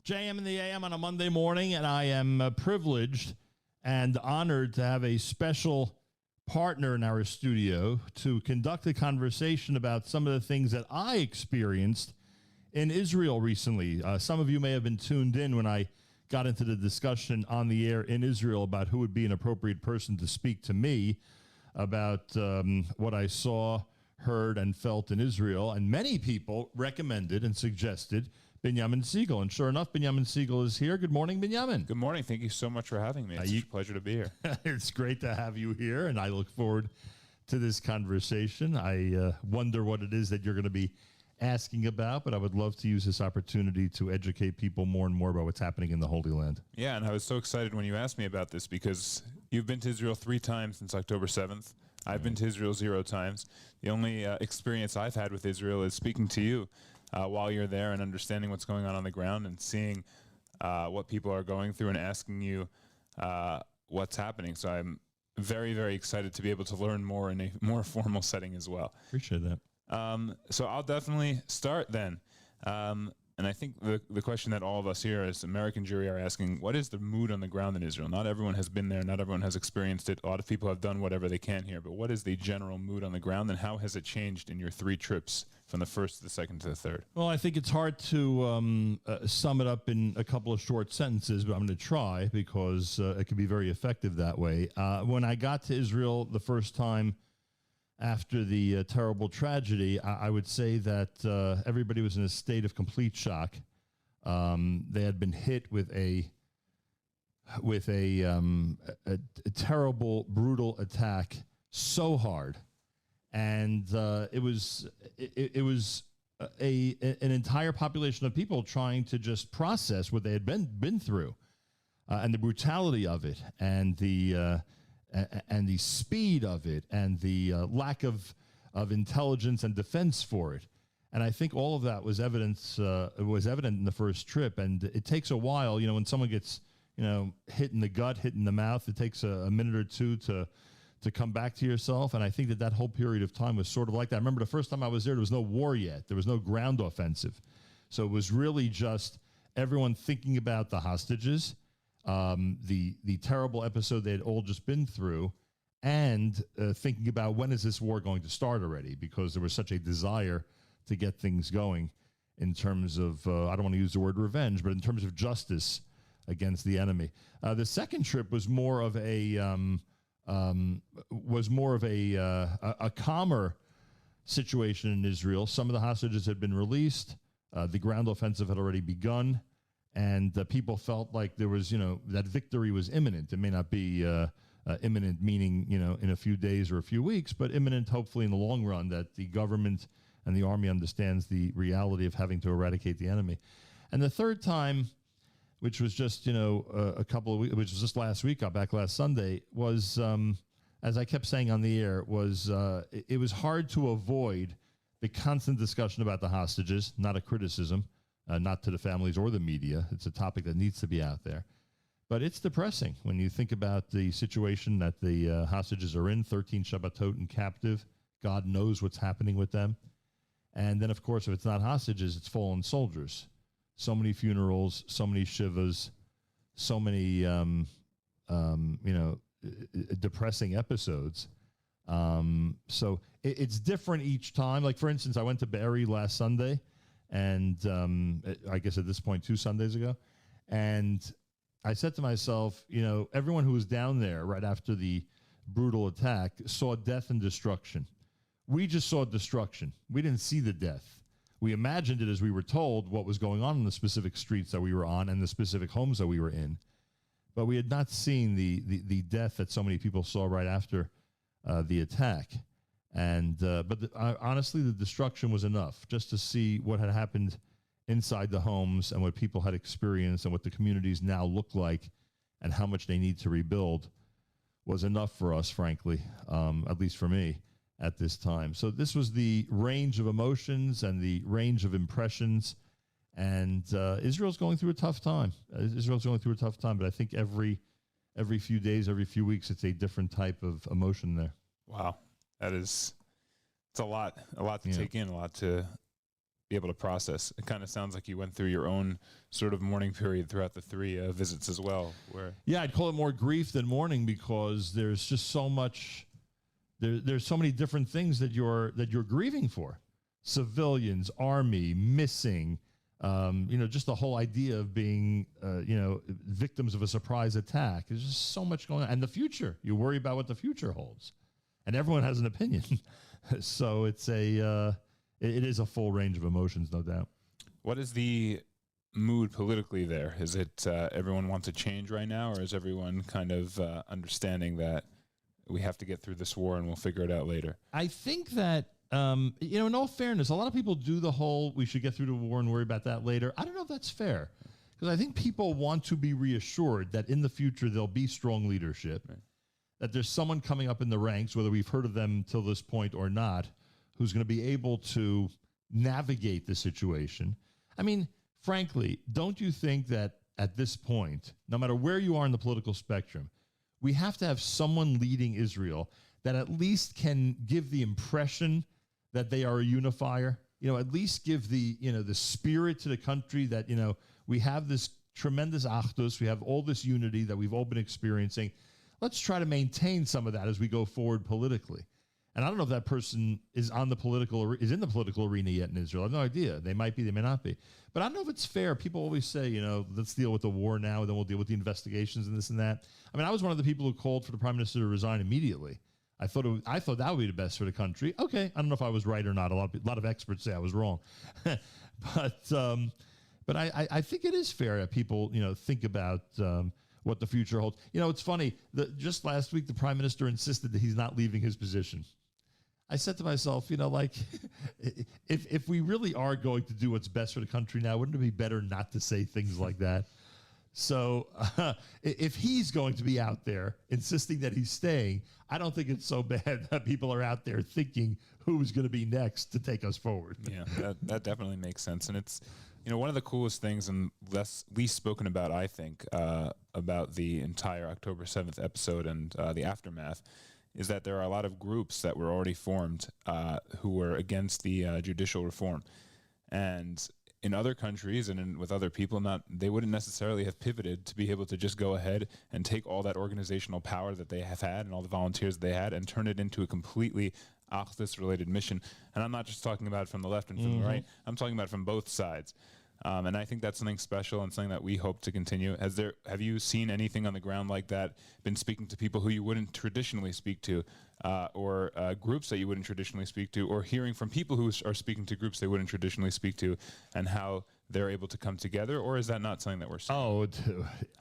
JM in the AM on a Monday morning, and I am privileged and honored to have a special partner in our studio to conduct a conversation about some of the things that I experienced in Israel recently. Some of you may have been tuned in when I got into the discussion on the air in Israel about who would be an appropriate person to speak to me about what I saw, heard, and felt in Israel. And many people recommended and suggested Binyamin Segal. And sure enough, Binyamin Segal is here. Good morning, Binyamin. Good morning. Thank you so much for having me. It's such a pleasure to be here. It's great to have you here, and I look forward to this conversation. I wonder what it is that you're going to be asking about, but I would love to use this opportunity to educate people more and more about what's happening in the Holy Land. Yeah, and I was so excited when you asked me about this because you've been to Israel 3 times since October 7th. I've been to Israel 0 times. The only experience I've had with Israel is speaking to you while you're there and understanding what's going on the ground and seeing what people are going through and asking you what's happening. So I'm very, very excited to be able to learn more in a more formal setting as well. Appreciate that. So I'll definitely start then. And I think the question that all of us here as American Jewry are asking, what is the mood on the ground in Israel? Not everyone has been there. Not everyone has experienced it. A lot of people have done whatever they can here. But what is the general mood on the ground, and how has it changed in your 3 trips from the first to the second to the third? Well, I think it's hard to sum it up in a couple of short sentences, but I'm going to try because it can be very effective that way. When I got to Israel the first time after the terrible tragedy, I would say that everybody was in a state of complete shock. They had been hit with a terrible, brutal attack so hard, and it was an entire population of people trying to just process what they had been through, and the brutality of it, and the speed of it, and the lack of intelligence and defense for it. And I think all of that was evident in the first trip. And it takes a while, when someone gets, hit in the gut, hit in the mouth, it takes a minute or two to come back to yourself. And I think that whole period of time was sort of like that. I remember the first time I was there was no war yet. There was no ground offensive. So it was really just everyone thinking about the hostages, the terrible episode they had all just been through, and thinking about when is this war going to start already, because there was such a desire to get things going in terms of, I don't want to use the word revenge, but in terms of justice against the enemy. The second trip was more of a calmer situation in Israel. Some of the hostages had been released. The ground offensive had already begun. And people felt like there was, that victory was imminent. It may not be imminent, meaning, in a few days or a few weeks, but imminent, hopefully, in the long run, that the government and the army understands the reality of having to eradicate the enemy. And the third time, which was just, a couple of weeks, which was just last week, got back last Sunday, was, as I kept saying on the air, it was hard to avoid the constant discussion about the hostages, not a criticism. Not to the families or the media. It's a topic that needs to be out there. But it's depressing when you think about the situation that the hostages are in, 13 Shabbatot and captive. God knows what's happening with them. And then, of course, if it's not hostages, it's fallen soldiers. So many funerals, so many shivas, so many, depressing episodes. So it's different each time. Like, for instance, I went to Be'eri last Sunday, and I guess at this point 2 Sundays ago, and I said to myself, everyone who was down there right after the brutal attack saw death and destruction. We just saw destruction. We didn't see the death. We imagined it as we were told what was going on in the specific streets that we were on and the specific homes that we were in, but we had not seen the death that so many people saw right after the attack. And honestly, the destruction was enough just to see what had happened inside the homes and what people had experienced and what the communities now look like and how much they need to rebuild was enough for us, frankly, at least for me at this time. So this was the range of emotions and the range of impressions. And Israel's going through a tough time. But I think every few days, every few weeks, it's a different type of emotion there. Wow. It's a lot to take in, a lot to be able to process. It kind of sounds like you went through your own sort of mourning period throughout the 3 visits as well. Where Yeah, I'd call it more grief than mourning, because there's just so much. There's so many different things that you're grieving for. Civilians, army, missing. Just the whole idea of being, victims of a surprise attack. There's just so much going on. And the future, you worry about what the future holds. And everyone has an opinion. So it is a full range of emotions, no doubt. what is the mood politically there? Is it everyone wants a change right now, or is everyone kind of understanding that we have to get through this war and we'll figure it out later? I think that, in all fairness, a lot of people do the whole, we should get through the war and worry about that later. I don't know if that's fair, because I think people want to be reassured that in the future there'll be strong leadership, right, that there's someone coming up in the ranks, whether we've heard of them till this point or not, who's going to be able to navigate the situation. I mean, frankly, don't you think that at this point, no matter where you are in the political spectrum, we have to have someone leading Israel that at least can give the impression that they are a unifier, at least give the spirit to the country that, we have this tremendous achdus, we have all this unity that we've all been experiencing. Let's try to maintain some of that as we go forward politically. And I don't know if that person is in the political arena yet in Israel. I have no idea. They might be, they may not be. But I don't know if it's fair. People always say, let's deal with the war now, and then we'll deal with the investigations and this and that. I mean, I was one of the people who called for the prime minister to resign immediately. I thought that would be the best for the country. Okay, I don't know if I was right or not. A lot of experts say I was wrong. But I think it is fair that people, think about what the future holds. It's funny. Just last week, the prime minister insisted that he's not leaving his position. I said to myself, if we really are going to do what's best for the country now, wouldn't it be better not to say things like that? So if he's going to be out there insisting that he's staying, I don't think it's so bad that people are out there thinking who's going to be next to take us forward. Yeah, that definitely makes sense. And it's, one of the coolest things and least spoken about, I think, about the entire October 7th episode and the aftermath, is that there are a lot of groups that were already formed who were against the judicial reform. And in other countries and with other people, they wouldn't necessarily have pivoted to be able to just go ahead and take all that organizational power that they have had and all the volunteers they had and turn it into a completely Achdus-related mission. And I'm not just talking about it from the left and from the right. I'm talking about it from both sides. And I think that's something special and something that we hope to continue. Have you seen anything on the ground like that, been speaking to people who you wouldn't traditionally speak to, or groups that you wouldn't traditionally speak to, or hearing from people who are speaking to groups they wouldn't traditionally speak to, and how they're able to come together? Or is that not something that we're seeing? Oh,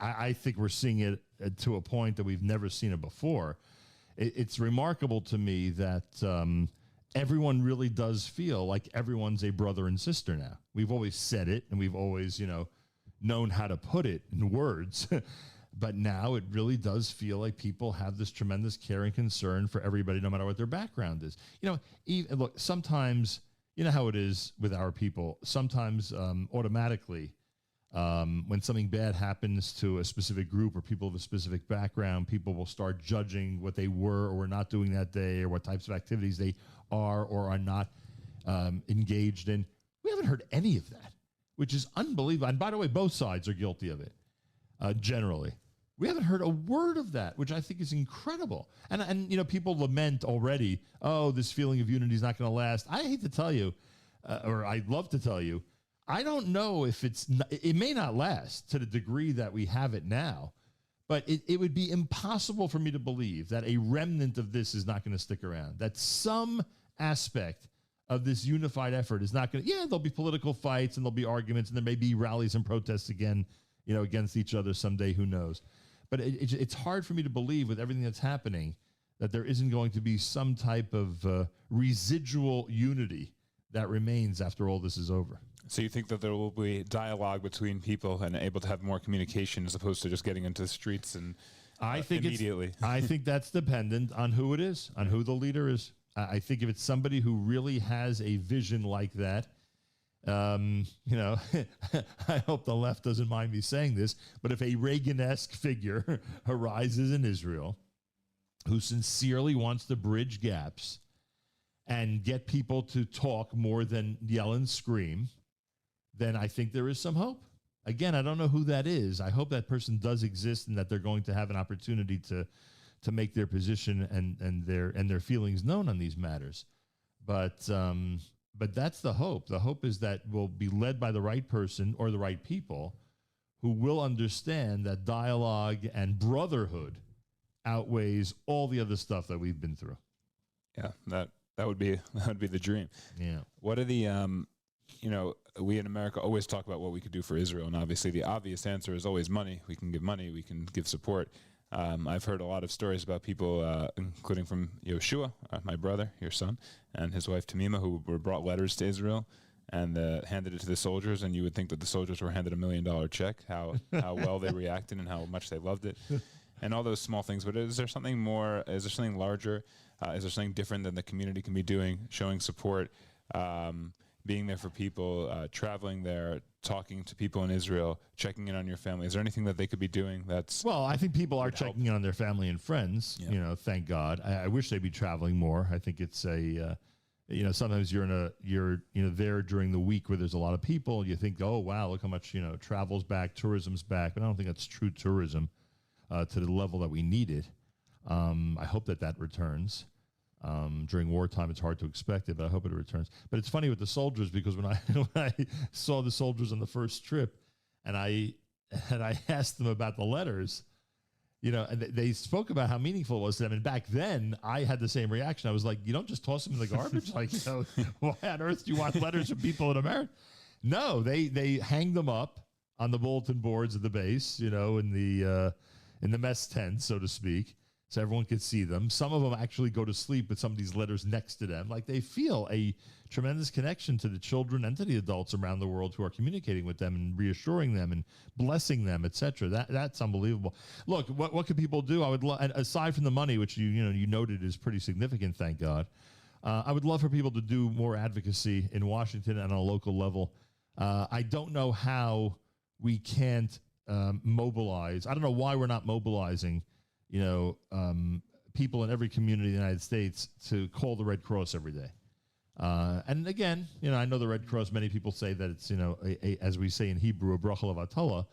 I think we're seeing it to a point that we've never seen it before. It's remarkable to me that everyone really does feel like everyone's a brother and sister now. We've always said it, and we've always, known how to put it in words. But now it really does feel like people have this tremendous care and concern for everybody, no matter what their background is. Look, sometimes, how it is with our people, sometimes automatically, when something bad happens to a specific group or people of a specific background, people will start judging what they were or were not doing that day, or what types of activities they are or are not engaged in. We haven't heard any of that, which is unbelievable. And by the way, both sides are guilty of it, generally. We haven't heard a word of that, which I think is incredible. And people lament already, oh, this feeling of unity is not going to last. I hate to tell you, or I'd love to tell you, I don't know if it may not last to the degree that we have it now, but it would be impossible for me to believe that a remnant of this is not going to stick around, that some aspect of this unified effort is not going to, there'll be political fights and there'll be arguments and there may be rallies and protests again, against each other someday, who knows. But it's hard for me to believe, with everything that's happening, that there isn't going to be some type of residual unity that remains after all this is over. So you think that there will be dialogue between people and able to have more communication as opposed to just getting into the streets and immediately? I think that's dependent on who it is, on who the leader is. I think if it's somebody who really has a vision like that, I hope the left doesn't mind me saying this, but if a Reagan-esque figure arises in Israel who sincerely wants to bridge gaps and get people to talk more than yell and scream, then I think there is some hope. Again, I don't know who that is. I hope that person does exist and that they're going to have an opportunity to make their position and their feelings known on these matters. But that's the hope. The hope is that we'll be led by the right person or the right people who will understand that dialogue and brotherhood outweighs all the other stuff that we've been through. Yeah, that would be the dream. Yeah. What are the we in America always talk about what we could do for Israel, and obviously the obvious answer is always money. We can give money, we can give support. I've heard a lot of stories about people, including from Yoshua, my brother, your son, and his wife Tamima, who were brought letters to Israel and handed it to the soldiers, and you would think that the soldiers were handed $1 million check, how well they reacted and how much they loved it, and all those small things. But is there something more? Is there something larger? Is there something different than the community can be doing, showing support, being there for people, traveling there, talking to people in Israel, checking in on your family? Is there anything that they could be doing that's... Well, I think people are checking in on their family and friends, thank God. I wish they'd be traveling more. I think it's sometimes you're there during the week where there's a lot of people. You think, oh, wow, look how much, travel's back, tourism's back. But I don't think that's true tourism to the level that we need it. I hope that returns. During wartime, it's hard to expect it, but I hope it returns. But it's funny with the soldiers, because when I saw the soldiers on the first trip, and I asked them about the letters, and they spoke about how meaningful it was to them. And back then, I had the same reaction. I was like, you don't just toss them in the garbage? Like, why on earth do you want letters from people in America? No, they hang them up on the bulletin boards of the base, in the mess tent, so to speak, so everyone could see them. Some of them actually go to sleep with some of these letters next to them. Like, they feel a tremendous connection to the children and to the adults around the world who are communicating with them and reassuring them and blessing them, etc. That's unbelievable. Look, what could people do? I would aside from the money, which you noted is pretty significant, thank God. I would love for people to do more advocacy in Washington and on a local level. I don't know how we can't mobilize. I don't know why we're not mobilizing people in every community in the United States to call the Red Cross every day. And again, I know the Red Cross, many people say that it's, as we say in Hebrew, a bracha levatala,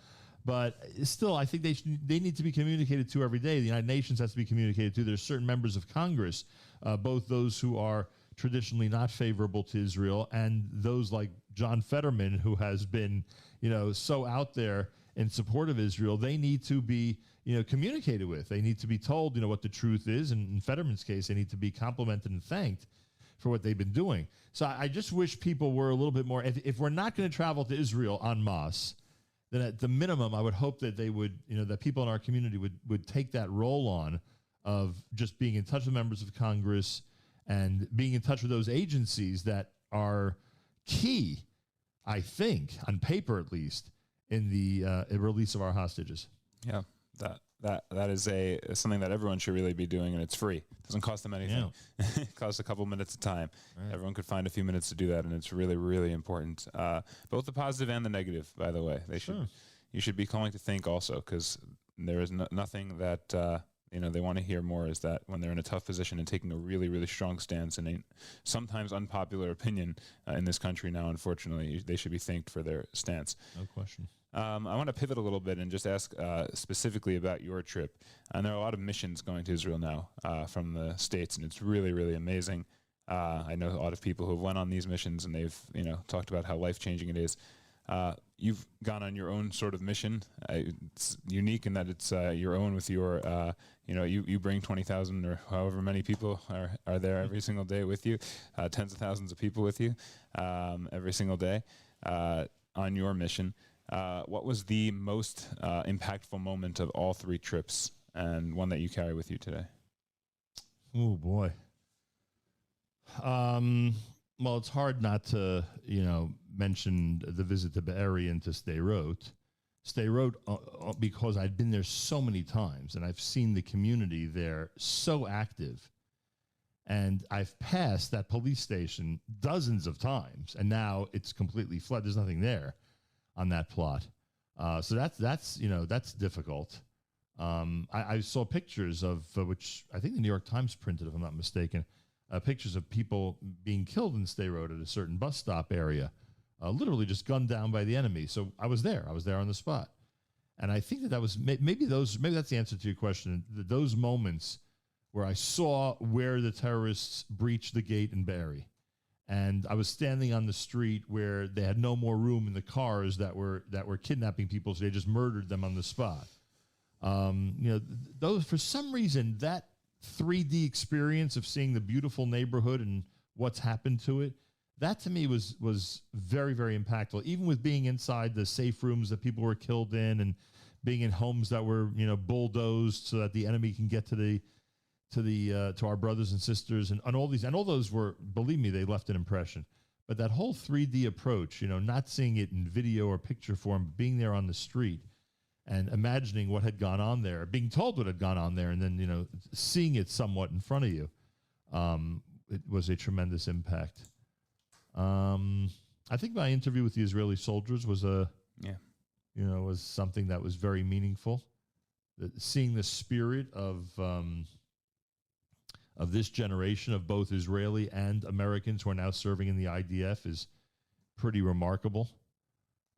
but still, I think they need to be communicated to every day. The United Nations has to be communicated to. There's certain members of Congress, both those who are traditionally not favorable to Israel and those like John Fetterman, who has been, so out there in support of Israel. They need to be communicated with. They need to be told, what the truth is. And in Fetterman's case, they need to be complimented and thanked for what they've been doing. So I just wish people were a little bit more, if we're not going to travel to Israel en masse, then at the minimum, I would hope that they would, that people in our community would take that role on of just being in touch with members of Congress and being in touch with those agencies that are key, I think, on paper at least, in the release of our hostages. Yeah. That is something that everyone should really be doing, and it's free. It doesn't cost them anything. Yeah. It costs a couple minutes of time. Right. Everyone could find a few minutes to do that, and it's really, really important. Both the positive and the negative, by the way. You should be calling to think also, because there is nothing that they want to hear more is that when they're in a tough position and taking a really, really strong stance in a sometimes unpopular opinion in this country now, unfortunately, they should be thanked for their stance. No question. I want to pivot a little bit and just ask specifically about your trip. And there are a lot of missions going to Israel now from the States, and it's really, really amazing. I know a lot of people who have went on these missions, and they've talked about how life-changing it is. You've gone on your own sort of mission. It's unique in that it's your own with your, you bring 20,000 or however many people are there every single day with you, tens of thousands of people with you every single day on your mission. What was the most impactful moment of all three trips, and one that you carry with you today? Oh, boy. Well, it's hard not to, mention the visit to Be'eri and to Sderot. Sderot, because I'd been there so many times, and I've seen the community there so active. And I've passed that police station dozens of times, and now it's completely flooded. There's nothing there on that plot. So that's difficult. I saw pictures of which I think the New York Times printed, if I'm not mistaken, pictures of people being killed in Sderot at a certain bus stop area, literally just gunned down by the enemy. So I was there on the spot. And I think that was maybe that's the answer to your question. Those moments where I saw where the terrorists breached the gate in Be'eri, and I was standing on the street where they had no more room in the cars that were kidnapping people, so they just murdered them on the spot. Those, for some reason, that 3D experience of seeing the beautiful neighborhood and what's happened to it, that to me was very, very impactful. Even with being inside the safe rooms that people were killed in, and being in homes that were bulldozed so that the enemy can get to our brothers and sisters, and all those were, believe me, they left an impression. But that whole 3D approach, not seeing it in video or picture form, but being there on the street and imagining what had gone on there, being told what had gone on there, and then seeing it somewhat in front of you, it was a tremendous impact. I think my interview with the Israeli soldiers was was something that was very meaningful. Seeing the spirit of this generation of both Israeli and Americans who are now serving in the IDF is pretty remarkable.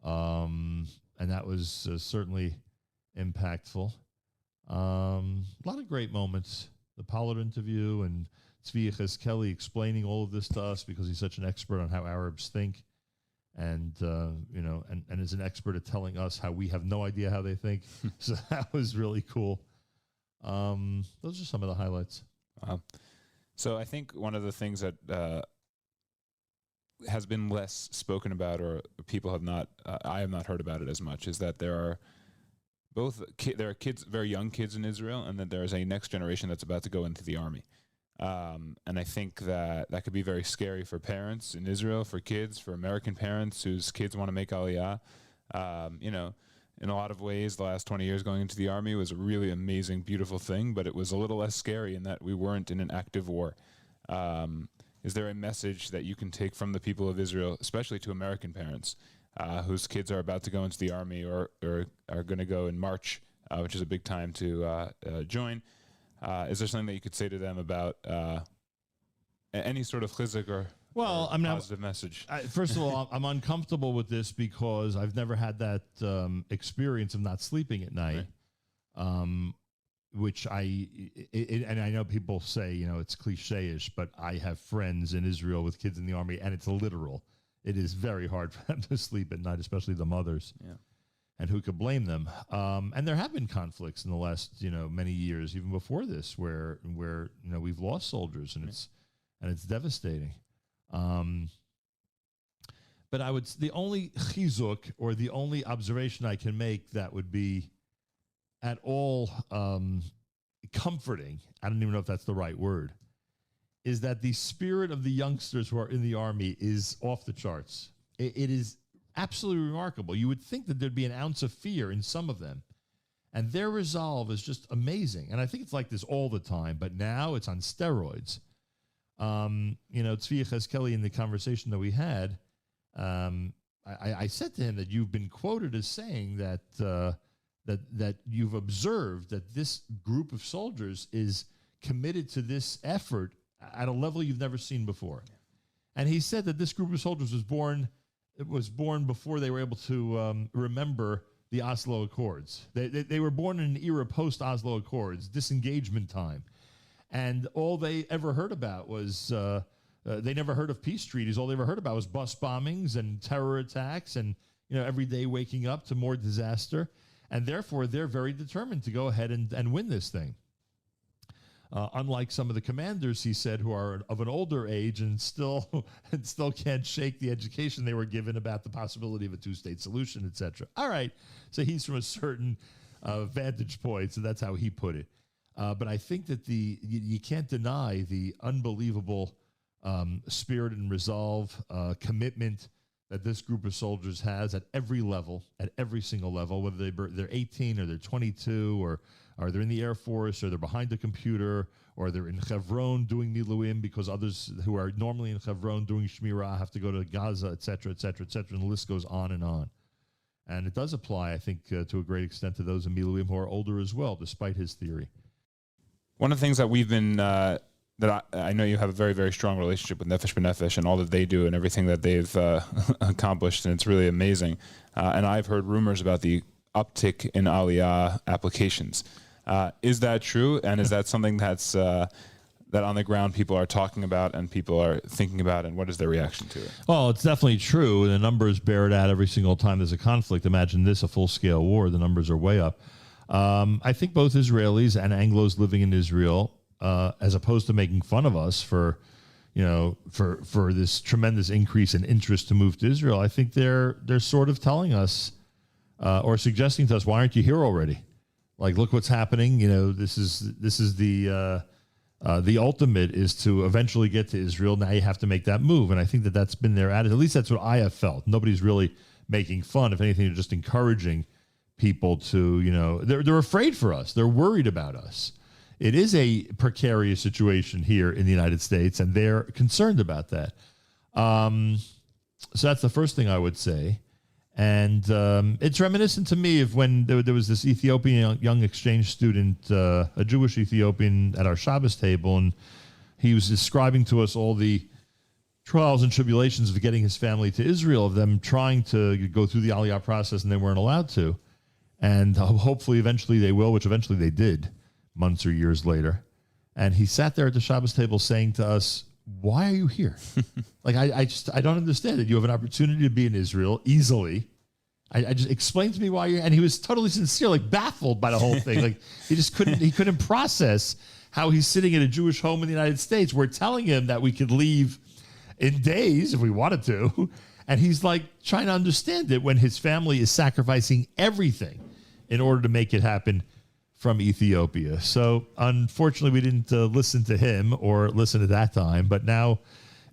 And that was certainly impactful. A lot of great moments. The Pollard interview and Tzvi Yechezkeli explaining all of this to us because he's such an expert on how Arabs think, and and is an expert at telling us how we have no idea how they think. So that was really cool. Those are some of the highlights. Wow. So I think one of the things that has been less spoken about, or people have not, I have not heard about it as much, is that there are there are kids, very young kids in Israel, and that there is a next generation that's about to go into the army. And I think that could be very scary for parents in Israel, for kids, for American parents whose kids want to make Aliyah. In a lot of ways, the last 20 years going into the army was a really amazing, beautiful thing, but it was a little less scary in that we weren't in an active war. Is there a message that you can take from the people of Israel, especially to American parents, whose kids are about to go into the army or are going to go in March, which is a big time to join? Is there something that you could say to them about any sort of chizuk or positive message? First of all, I'm uncomfortable with this because I've never had that experience of not sleeping at night, right. Which and I know people say, it's cliche-ish, but I have friends in Israel with kids in the army, and it's literal. It is very hard for them to sleep at night, especially the mothers. Yeah. And who could blame them? And there have been conflicts in the last, many years, even before this, where we've lost soldiers, and it's devastating. But the only chizuk, or the only observation I can make that would be at all comforting, I don't even know if that's the right word, is that the spirit of the youngsters who are in the army is off the charts. It is absolutely remarkable. You would think that there'd be an ounce of fear in some of them, and their resolve is just amazing. And I think it's like this all the time, but now it's on steroids. Tzvi Yechezkeli, in the conversation that we had, I said to him that you've been quoted as saying that that you've observed that this group of soldiers is committed to this effort at a level you've never seen before. And he said that this group of soldiers was born before they were able to remember the Oslo Accords. They were born in an era post-Oslo Accords, disengagement time. And all they ever heard about was, they never heard of peace treaties. All they ever heard about was bus bombings and terror attacks and, every day waking up to more disaster. And therefore, they're very determined to go ahead and win this thing. Unlike some of the commanders, he said, who are of an older age and still can't shake the education they were given about the possibility of a two-state solution, etc. All right, so he's from a certain vantage point, so that's how he put it. But I think that you can't deny the unbelievable spirit and resolve, commitment that this group of soldiers has at every level, at every single level, whether they're 18 or they're 22 or they're in the Air Force or they're behind a computer or they're in Hebron doing Miluim because others who are normally in Hebron doing Shmirah have to go to Gaza, et cetera, et cetera, et cetera, and the list goes on and on. And it does apply, I think, to a great extent to those in Miluim who are older as well, despite his theory. One of the things that we've been that I know you have a very, very strong relationship with Nefesh B'Nefesh and all that they do and everything that they've accomplished, and it's really amazing. And I've heard rumors about the uptick in Aliyah applications. Is that true? And is that something that's that on the ground people are talking about and people are thinking about, and what is their reaction to it? Well, it's definitely true. The numbers bear it out every single time there's a conflict. Imagine this, a full-scale war. The numbers are way up. I think both Israelis and Anglos living in Israel, as opposed to making fun of us for, for this tremendous increase in interest to move to Israel, I think they're sort of telling us or suggesting to us, why aren't you here already? Like, look what's happening. This is the ultimate is to eventually get to Israel. Now you have to make that move. And I think that's been their attitude. At least that's what I have felt. Nobody's really making fun. If anything, they're just encouraging people to, they're afraid for us. They're worried about us. It is a precarious situation here in the United States, and they're concerned about that. So that's the first thing I would say. And it's reminiscent to me of when there was this Ethiopian young exchange student, a Jewish Ethiopian, at our Shabbos table, and he was describing to us all the trials and tribulations of getting his family to Israel, of them trying to go through the Aliyah process, and they weren't allowed to. And hopefully eventually they will, which eventually they did, months or years later. And he sat there at the Shabbos table saying to us, why are you here? Like, I don't understand it. You have an opportunity to be in Israel easily. I just explain to me why you're, and he was totally sincere, like baffled by the whole thing. Like, he couldn't process how he's sitting in a Jewish home in the United States. We're telling him that we could leave in days if we wanted to. And he's like trying to understand it when his family is sacrificing everything in order to make it happen from Ethiopia. So unfortunately, we didn't listen to him or listen at that time, but now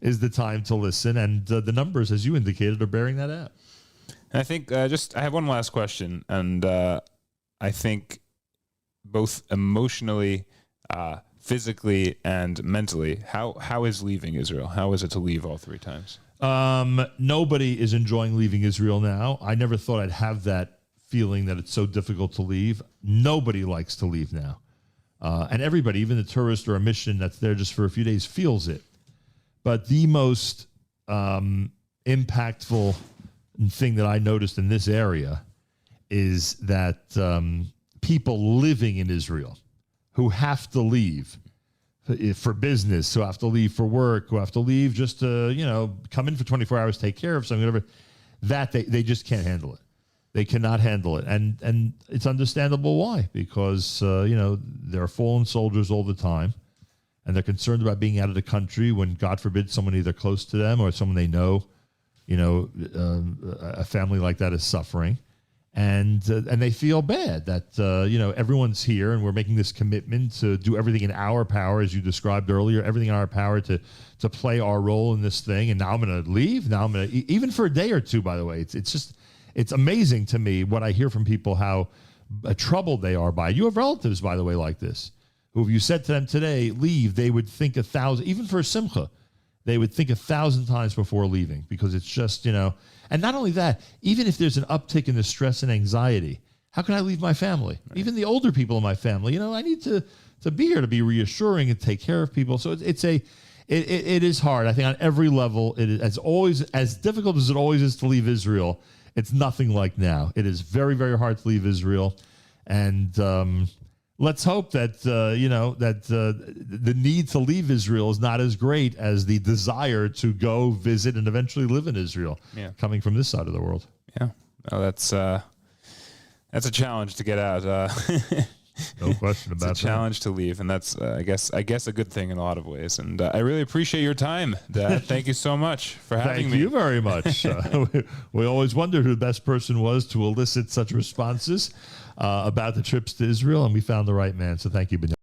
is the time to listen. And the numbers, as you indicated, are bearing that out. And I think I have one last question. And I think both emotionally, physically, and mentally, how is leaving Israel? How is it to leave all three times? Nobody is enjoying leaving Israel now. I never thought I'd have that feeling that it's so difficult to leave. Nobody likes to leave now. And everybody, even the tourist or a mission that's there just for a few days, feels it. But the most impactful thing that I noticed in this area is that people living in Israel who have to leave for business, who have to leave for work, who have to leave just to, come in for 24 hours, take care of something, whatever, that they just can't handle it. They cannot handle it. And it's understandable why, because, there are fallen soldiers all the time, and they're concerned about being out of the country when, God forbid, someone either close to them or someone they know, a family like that is suffering. And they feel bad that, everyone's here and we're making this commitment to do everything in our power, as you described earlier, everything in our power to play our role in this thing. And now I'm going to leave. Now I'm going to, even for a day or two, by the way, it's amazing to me what I hear from people, how troubled they are by it. You have relatives, by the way, like this, who if you said to them today, leave, they would think 1,000, even for a simcha, they would think 1,000 times before leaving, because it's just, and not only that, even if there's an uptick in the stress and anxiety, how can I leave my family? Right. Even the older people in my family, I need to be here to be reassuring and take care of people. So it is hard. I think on every level, it is as difficult as it always is to leave Israel. It's nothing like now. It is very, very hard to leave Israel. And let's hope that, the need to leave Israel is not as great as the desire to go visit and eventually live in Israel, coming from this side of the world. Yeah. Well, that's a challenge to get out. No question about that. It's a challenge to leave, and that's, I guess, a good thing in a lot of ways. And I really appreciate your time, Dad. Thank you so much for having me. Thank you very much. We always wondered who the best person was to elicit such responses about the trips to Israel, and we found the right man. So thank you, Binyamin.